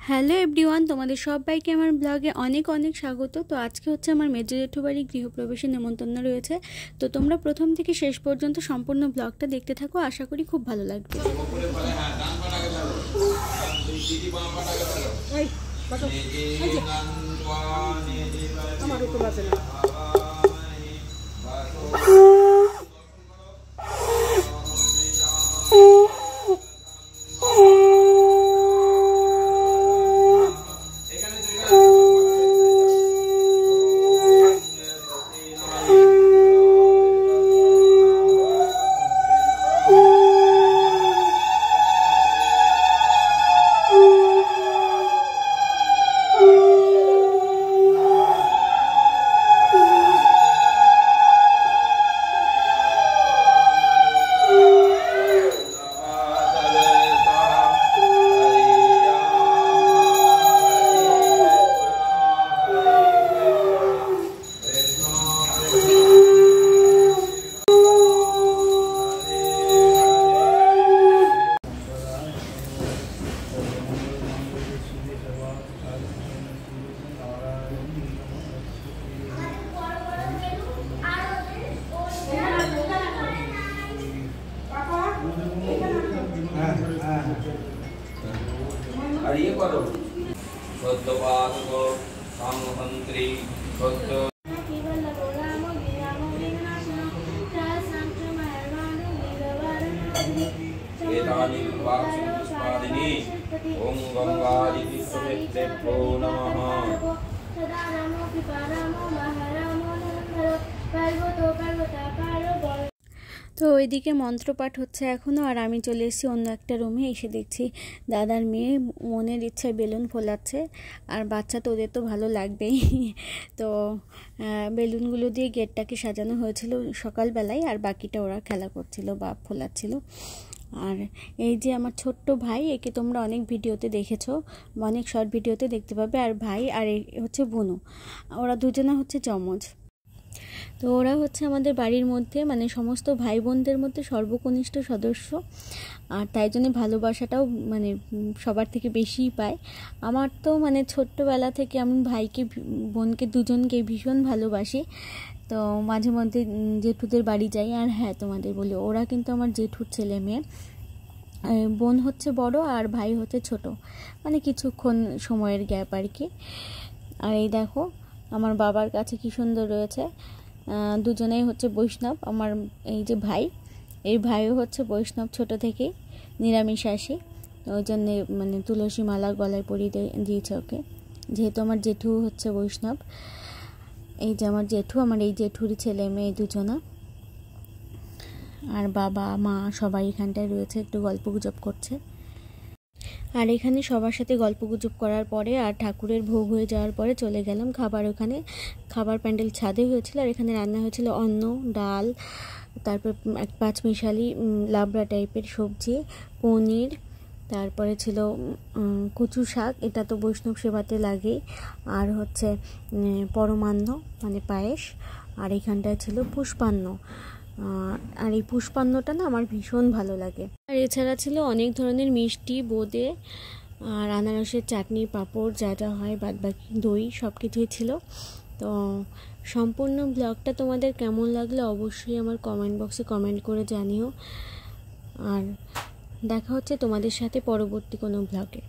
Hello everyone, তোমাদের সবাইকে আমার ব্লগে অনেক অনেক স্বাগত। তো আজকে হচ্ছে আমার মেজো জেঠু বাড়ি গৃহপ্রবেশের নেমন্তন্ন রয়েছে। তো তোমরা প্রথম থেকে শেষ পর্যন্ত সম্পূর্ণ ব্লগটা দেখতে থাকো, আশা করি খুব ভালো লাগবে। আর ইয়ে করো সত্যবাদক সংহন্ত্রী সত্য এতানি পুষ্পাদিনী ওম গঙ্গাদি বিশ্ববেত্রেভ্যো নমঃ। তো ওইদিকে মন্ত্রপাঠ হচ্ছে এখনও, আর আমি চলে এসেছি অন্য একটা রুমে। এসে দেখছি দাদার মেয়ে মনের ইচ্ছায় বেলুন ফোলাচ্ছে, আর বাচ্চা তো ওদের তো ভালো লাগবেই। তো বেলুনগুলো দিয়ে গেটটাকে সাজানো হয়েছিল সকালবেলায়, আর বাকিটা ওরা খেলা করছিল বা ফোলাচ্ছিল। আর এই যে আমার ছোট্ট ভাই, একে তোমরা অনেক ভিডিওতে দেখেছো, অনেক শর্ট ভিডিওতে দেখতে পাবে। আর ভাই আর এই হচ্ছে বুনু, ওরা দুজনে হচ্ছে যমজ। তো ওরা হচ্ছে আমাদের বাড়ির মধ্যে মানে সমস্ত ভাই বোনদের মধ্যে সর্বকনিষ্ঠ সদস্য, আর তাই জন্য ভালোবাসাটাও মানে সবার থেকে বেশিই পায়। আমার তো মানে ছোট্টবেলা থেকে আমি ভাইকে বোনকে দুজনকে ভীষণ ভালোবাসি। তো মাঝে মধ্যে জেঠুদের বাড়ি যাই। আর হ্যাঁ, তোমাদের বলি, ওরা কিন্তু আমার জেঠুর ছেলে মেয়ে। বোন হচ্ছে বড় আর ভাই হচ্ছে ছোট, মানে কিছুক্ষণ সময়ের গ্যাপ আর কি। আর এই দেখো আমার বাবার কাছে কি সুন্দর রয়েছে, দুজনেই হচ্ছে বৈষ্ণব। আমার এই যে ভাই, এই ভাইও হচ্ছে বৈষ্ণব ছোট থেকেই, নিরামিষাশী। ওই জন্যে মানে তুলসী মালা গলায় পরিয়ে দিয়েছে ওকে, যেহেতু আমার জেঠু হচ্ছে বৈষ্ণব। এই যে আমার জেঠু, আমার এই জেঠুর ছেলে মেয়ে দুজনা, আর বাবা মা সবাই এখানটায় রয়েছে, একটু গল্পগুজব করছে। আর এখানে সবার সাথে গল্পগুজব করার পরে আর ঠাকুরের ভোগ হয়ে যাওয়ার পরে চলে গেলাম খাবার। ওখানে খাবার প্যান্ডেল ছাদে হয়েছিল, আর এখানে রান্না হয়েছিল অন্ন, ডাল, তারপর এক পাঁচমিশালি লাবড়া টাইপের সবজি, পনির, তারপরে ছিল কচু শাক, এটা তো বৈষ্ণব সেবাতে লাগেই, আর হচ্ছে পরমান্ন মানে পায়েস, আর এখানটায় ছিল পুষ্পান্ন। আর এই পুষ্পান্নটা না আমার ভীষণ ভালো লাগে। আর এছাড়া ছিল অনেক ধরনের মিষ্টি, বোঁদে, আর আনারসের চাটনি, পাঁপড়, যা যা হয় বাদবাকি দই, সব কিছুই ছিল। তো সম্পূর্ণ ব্লগটা তোমাদের কেমন লাগলো অবশ্যই আমার কমেন্ট বক্সে কমেন্ট করে জানিও। আর দেখা হচ্ছে তোমাদের সাথে পরবর্তী কোনো ব্লগে।